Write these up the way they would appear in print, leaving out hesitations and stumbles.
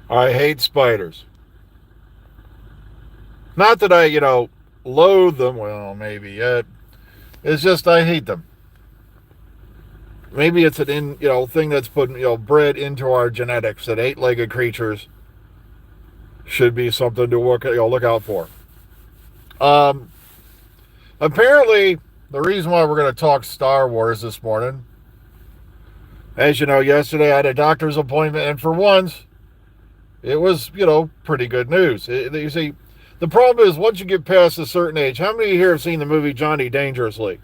I hate spiders. Not that I, loathe them. Well, maybe. It's just I hate them. Maybe it's thing that's put, bred into our genetics that eight-legged creatures should be something to look out for. Um, Apparently, the reason why we're going to talk Star Wars this morning, as you know, yesterday I had a doctor's appointment, and for once, it was, pretty good news. You see, the problem is once you get past a certain age, how many here have seen the movie Johnny Dangerously?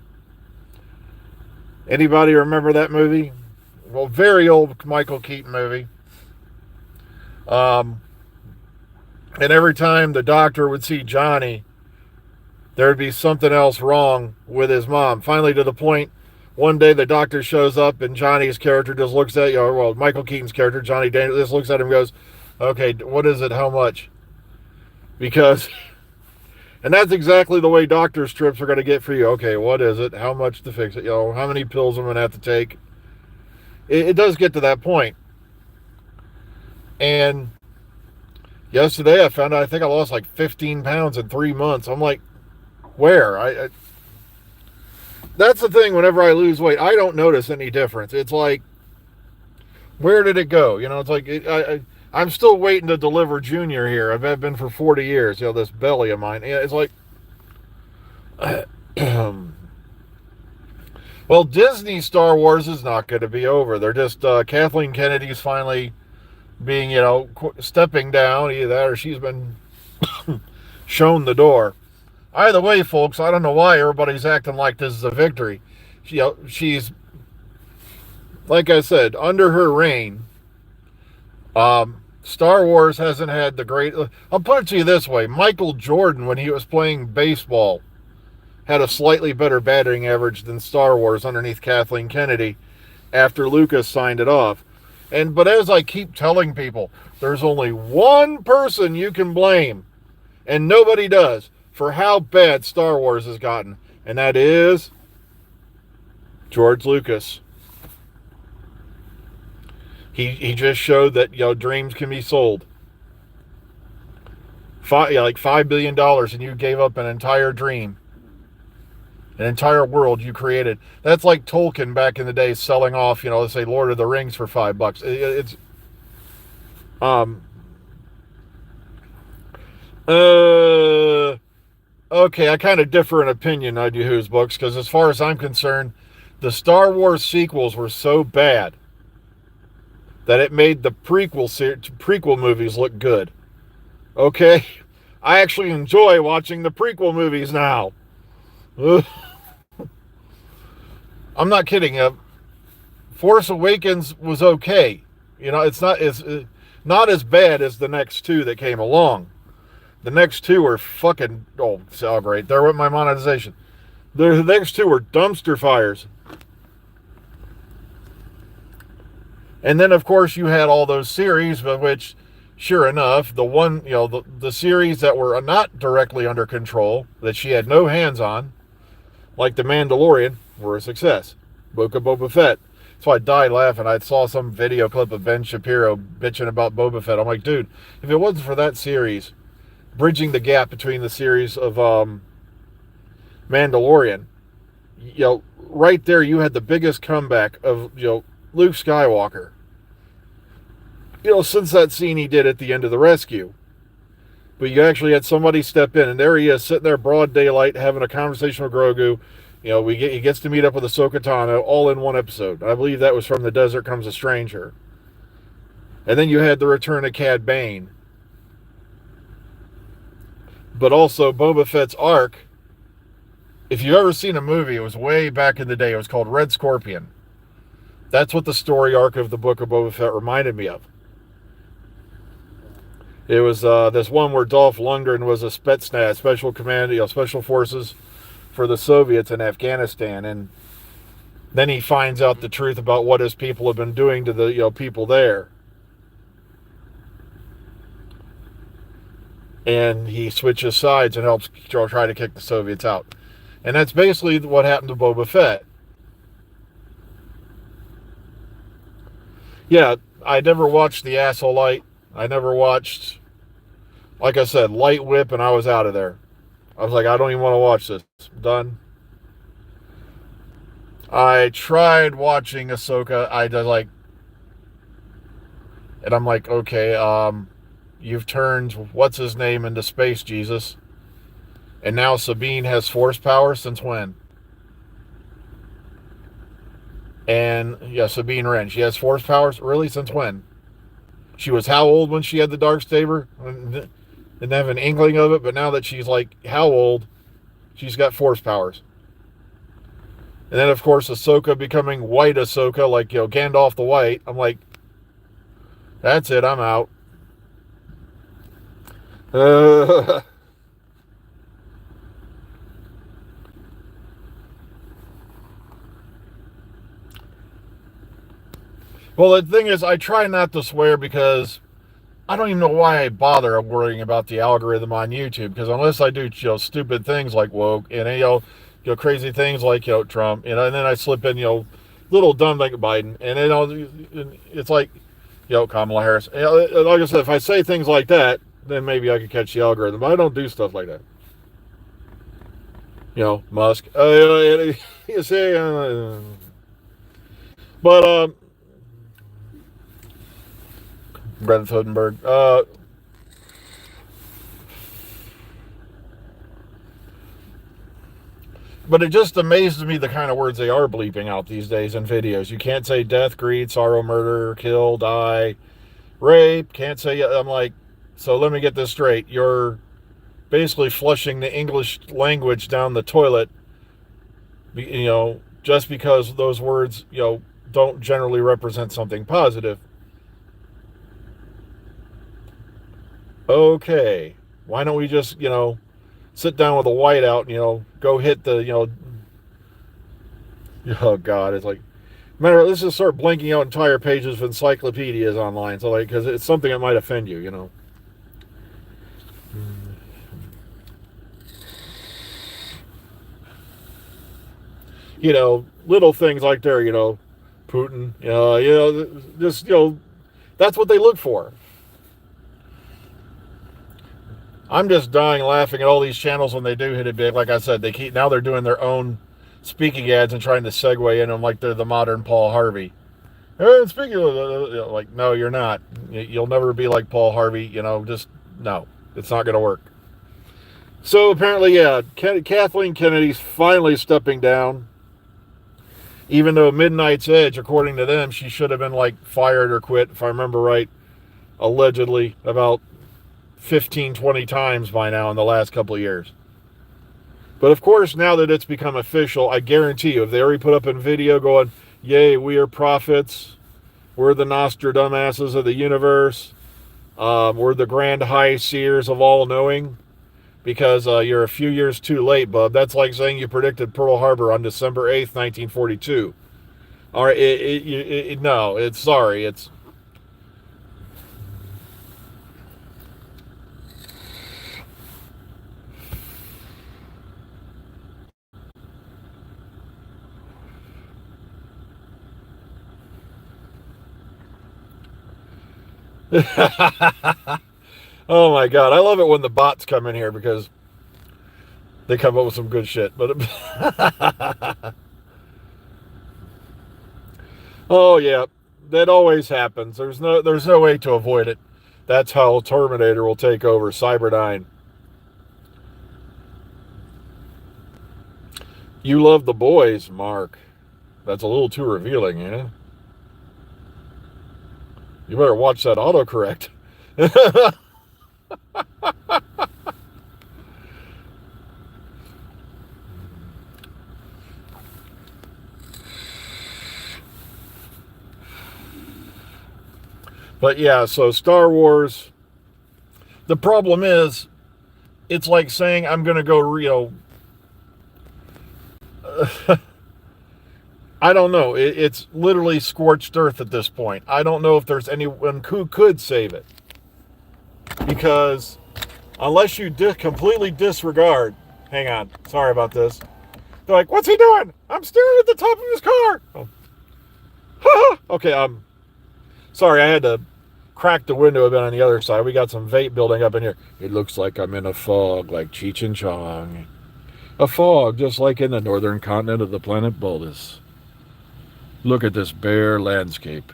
Anybody remember that movie? Well, very old Michael Keaton movie. Um, and every time the doctor would see Johnny, there'd be something else wrong with his mom. Finally, to the point, one day the doctor shows up and Johnny's character just looks at Michael Keaton's character, Johnny Dangerous, just looks at him and goes, "Okay, what is it? How much?" Because, and that's exactly the way doctor strips are going to get for you. Okay, what is it? How much to fix it? How many pills I'm going to have to take? It does get to that point. And yesterday I found out I think I lost like 15 pounds in 3 months. I'm like, where? That's the thing. Whenever I lose weight, I don't notice any difference. It's like, where did it go? It's like I'm still waiting to deliver Junior here. I've been for 40 years. This belly of mine. It's like, well, Disney Star Wars is not going to be over. They're just Kathleen Kennedy's finally being, stepping down. Either that or she's been shown the door. Either way, folks, I don't know why everybody's acting like this is a victory. She's, like I said, under her reign, Star Wars hasn't had the great... I'll put it to you this way. Michael Jordan, when he was playing baseball, had a slightly better batting average than Star Wars underneath Kathleen Kennedy after Lucas signed it off. But as I keep telling people, there's only one person you can blame, and nobody does, for how bad Star Wars has gotten, and that is George Lucas. He just showed that dreams can be sold. Like $5 billion, and you gave up an entire dream, an entire world you created. That's like Tolkien back in the day selling off, let's say Lord of the Rings for $5. It's okay, I kind of differ in opinion on Who's books, because as far as I'm concerned, the Star Wars sequels were so bad that it made the prequel movies look good. Okay? I actually enjoy watching the prequel movies now. I'm not kidding. Force Awakens was okay. It's not as bad as the next two that came along. The next two were fucking... Oh, great. There went my monetization. The next two were dumpster fires. And then, of course, you had all those series, which, sure enough, the series that were not directly under control, that she had no hands on, like The Mandalorian, were a success. Book of Boba Fett. So I died laughing. I saw some video clip of Ben Shapiro bitching about Boba Fett. I'm like, dude, if it wasn't for that series, bridging the gap between the series of Mandalorian, right there you had the biggest comeback of, Luke Skywalker. Since that scene he did at the end of The Rescue. But you actually had somebody step in, and there he is, sitting there broad daylight, having a conversation with Grogu. He gets to meet up with Ahsoka Tano all in one episode. I believe that was from The Desert Comes a Stranger. And then you had the return of Cad Bane. But also Boba Fett's arc. If you've ever seen a movie, it was way back in the day. It was called Red Scorpion. That's what the story arc of the Book of Boba Fett reminded me of. It was this one where Dolph Lundgren was a Spetsnaz, special command, special forces for the Soviets in Afghanistan, and then he finds out the truth about what his people have been doing to the people there, and he switches sides and helps try to kick the Soviets out. And that's basically what happened to Boba Fett. Yeah, I never watched The Asshole Light. I never watched, like I said, Light Whip, and I was out of there. I was like, I don't even want to watch this. Done. I tried watching Ahsoka. I did like, and I'm like, okay, you've turned what's his name into Space Jesus, and now Sabine has force power. Since when? And yeah, Sabine Wren, she has force powers. Really? Since when? She was how old when she had the dark saber? Didn't have an inkling of it, but now that she's like how old, she's got force powers. And then of course Ahsoka becoming white Ahsoka, like Gandalf the White. I'm like, that's it. I'm out. Well, the thing is, I try not to swear because I don't even know why I bother worrying about the algorithm on YouTube. Because unless I do, stupid things like woke and crazy things like Trump, and then I slip in little dumb like Biden, and it's like Kamala Harris. Like I said, if I say things like that, then maybe I could catch the algorithm. But I don't do stuff like that. Musk. You say, but Greta Thunberg. But it just amazes me the kind of words they are bleeping out these days in videos. You can't say death, greed, sorrow, murder, kill, die, rape. Can't say. I'm like, so let me get this straight. You're basically flushing the English language down the toilet. Just because those words, don't generally represent something positive. Okay, why don't we just, sit down with a whiteout and, go hit the, oh God, it's like, matter, let's just start blanking out entire pages of encyclopedias online. So like, because it's something that might offend you, little things like there, Putin, just, that's what they look for. I'm just dying laughing at all these channels when they do hit it big. Like I said, now they're doing their own speaking ads and trying to segue in them like they're the modern Paul Harvey. Speaking of, like, no, you're not. You'll never be like Paul Harvey. Just no, it's not going to work. So apparently, yeah, Kathleen Kennedy's finally stepping down. Even though Midnight's Edge, according to them, she should have been like fired or quit, if I remember right, allegedly about 15, 20 times by now in the last couple of years. But of course, now that it's become official, I guarantee you, if they already put up in video going, yay, we are prophets, we're the Nostradamuses of the universe, we're the grand high seers of all knowing, because you're a few years too late, bub. That's like saying you predicted Pearl Harbor on December 8th, 1942. All right, no, it's sorry, it's oh my God, I love it when the bots come in here because they come up with some good shit. But oh yeah, that always happens. There's no way to avoid it. That's how Terminator will take over Cyberdyne. You love the boys, Mark. That's a little too revealing, yeah? You better watch that autocorrect. But yeah, so Star Wars, the problem is, it's like saying I'm going to go, I don't know. It's literally scorched earth at this point. I don't know if there's anyone who could save it. Because unless you completely disregard, hang on, sorry about this. They're like, what's he doing? I'm staring at the top of his car. Oh. Okay, sorry, I had to crack the window a bit on the other side. We got some vape building up in here. It looks like I'm in a fog, like Cheech and Chong. A fog, just like in the northern continent of the planet Baldus. Look at this bare landscape.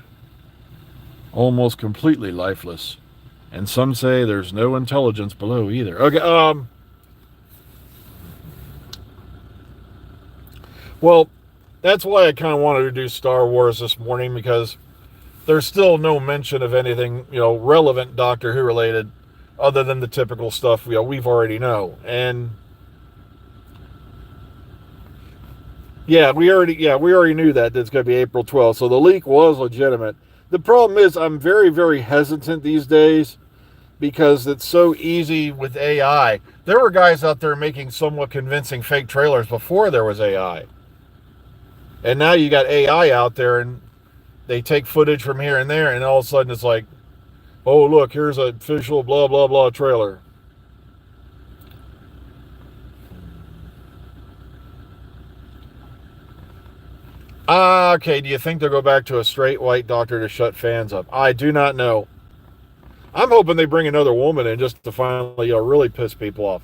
Almost completely lifeless. And some say there's no intelligence below either. Okay, well, that's why I kind of wanted to do Star Wars this morning, because there's still no mention of anything, relevant Doctor Who related, other than the typical stuff, we've already know. And we already knew that it's going to be April 12th. So the leak was legitimate. The problem is I'm very, very hesitant these days because it's so easy with AI. There were guys out there making somewhat convincing fake trailers before there was AI. And now you got AI out there, and they take footage from here and there, and all of a sudden it's like, oh, look, here's an official blah, blah, blah trailer. Okay, do you think they'll go back to a straight white doctor to shut fans up? I do not know. I'm hoping they bring another woman in just to finally, really piss people off.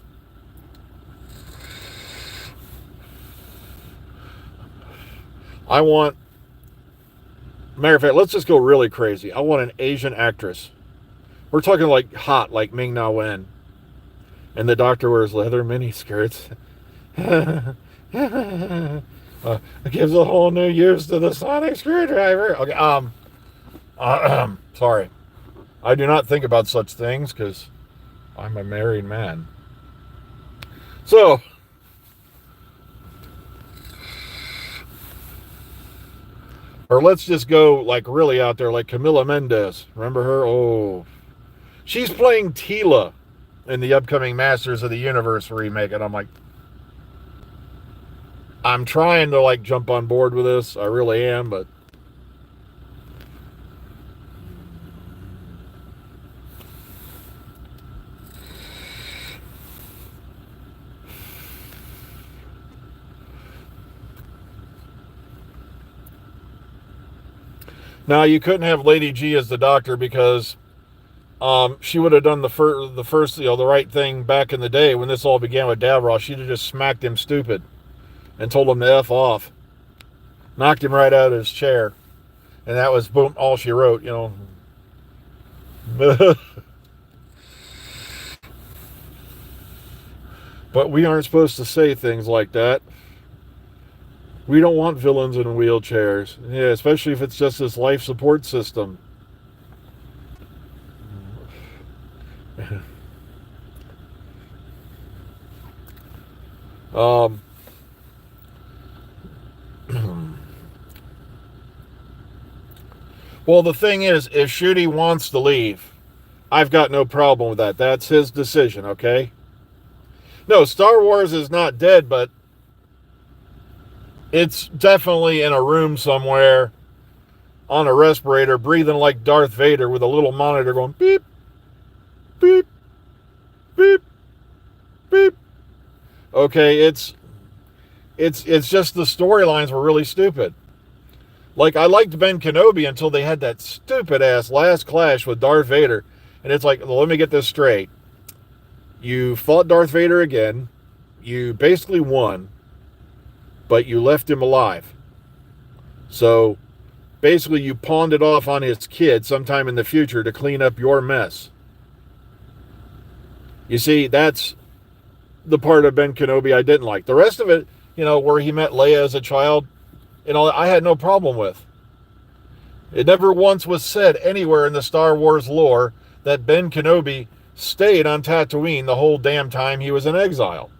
Matter of fact, let's just go really crazy. I want an Asian actress. We're talking like hot, like Ming Na Wen. And the doctor wears leather mini skirts. It gives a whole new use to the sonic screwdriver. Okay, sorry. I do not think about such things because I'm a married man. So, or let's just go like really out there, like Camila Mendes. Remember her? Oh, she's playing Tila in the upcoming Masters of the Universe remake, and I'm like, I'm trying to like jump on board with this. I really am, but now you couldn't have Lady G as the doctor because she would have done the first the right thing back in the day when this all began with Davros. She'd have just smacked him stupid and told him to F off. Knocked him right out of his chair. And that was, boom, all she wrote, But we aren't supposed to say things like that. We don't want villains in wheelchairs. Yeah, especially if it's just this life support system. Well, the thing is, if Shooty wants to leave, I've got no problem with that. That's his decision, okay? No, Star Wars is not dead, but it's definitely in a room somewhere on a respirator, breathing like Darth Vader with a little monitor going beep, beep, beep, beep. Okay, it's just the storylines were really stupid. Like, I liked Ben Kenobi until they had that stupid-ass last clash with Darth Vader. And it's like, well, let me get this straight. You fought Darth Vader again. You basically won. But you left him alive. So, basically, you pawned it off on his kid sometime in the future to clean up your mess. You see, that's the part of Ben Kenobi I didn't like. The rest of it, where he met Leia as a child, I had no problem with. It never once was said anywhere in the Star Wars lore that Ben Kenobi stayed on Tatooine the whole damn time he was in exile.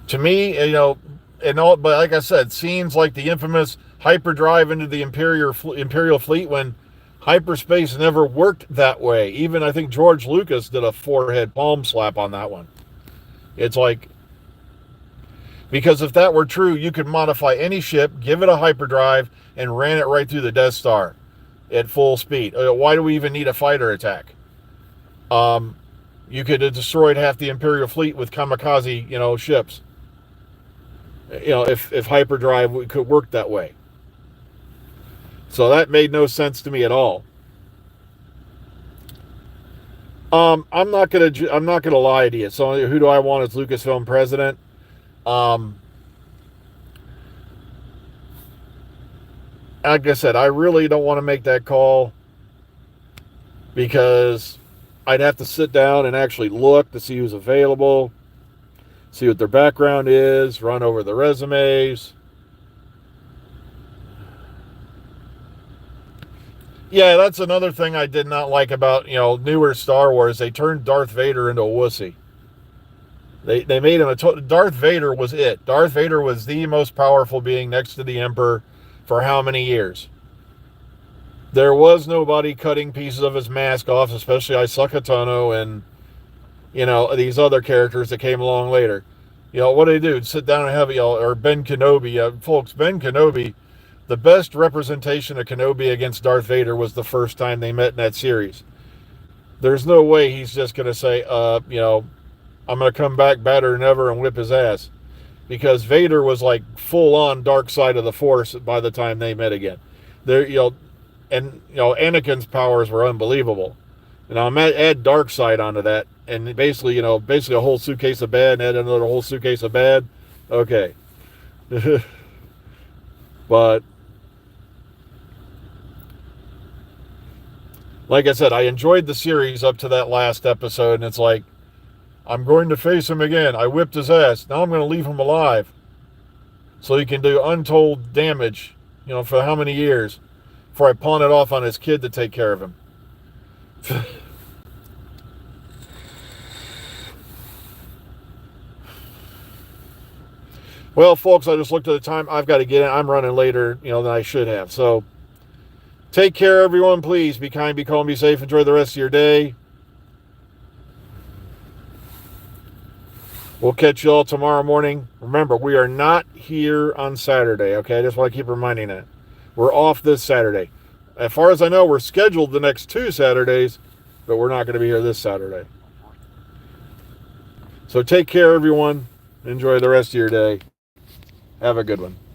To me, but like I said, scenes like the infamous hyperdrive into the Imperial fleet when hyperspace never worked that way. Even I think George Lucas did a forehead palm slap on that one. It's like, because if that were true, you could modify any ship, give it a hyperdrive, and ran it right through the Death Star at full speed. Why do we even need a fighter attack? You could have destroyed half the Imperial fleet with kamikaze, ships. if hyperdrive could work that way. So that made no sense to me at all. I'm not gonna lie to you. So who do I want as Lucasfilm president? Um, like I said, I really don't want to make that call because I'd have to sit down and actually look to see who's available, see what their background is, run over the resumes. Yeah, that's another thing I did not like about newer Star Wars. They turned Darth Vader into a wussy. They made him Darth Vader was it. Darth Vader was the most powerful being next to the Emperor for how many years? There was nobody cutting pieces of his mask off, especially Ahsoka Tano and these other characters that came along later. What do they do? Sit down and have or Ben Kenobi, folks. Ben Kenobi, the best representation of Kenobi against Darth Vader was the first time they met in that series. There's no way he's just going to say, I'm going to come back better than ever and whip his ass. Because Vader was like full on dark side of the Force by the time they met again. Anakin's powers were unbelievable. Add dark side onto that, and basically a whole suitcase of bad, and add another whole suitcase of bad. Okay. But like I said, I enjoyed the series up to that last episode, and it's like, I'm going to face him again. I whipped his ass. Now I'm going to leave him alive. So he can do untold damage, for how many years before I pawn it off on his kid to take care of him. Well, folks, I just looked at the time. I've got to get in. I'm running later, than I should have. So take care, everyone. Please be kind, be calm, be safe. Enjoy the rest of your day. We'll catch you all tomorrow morning. Remember, we are not here on Saturday, okay? I just want to keep reminding that. We're off this Saturday. As far as I know, we're scheduled the next 2 Saturdays, but we're not going to be here this Saturday. So take care, everyone. Enjoy the rest of your day. Have a good one.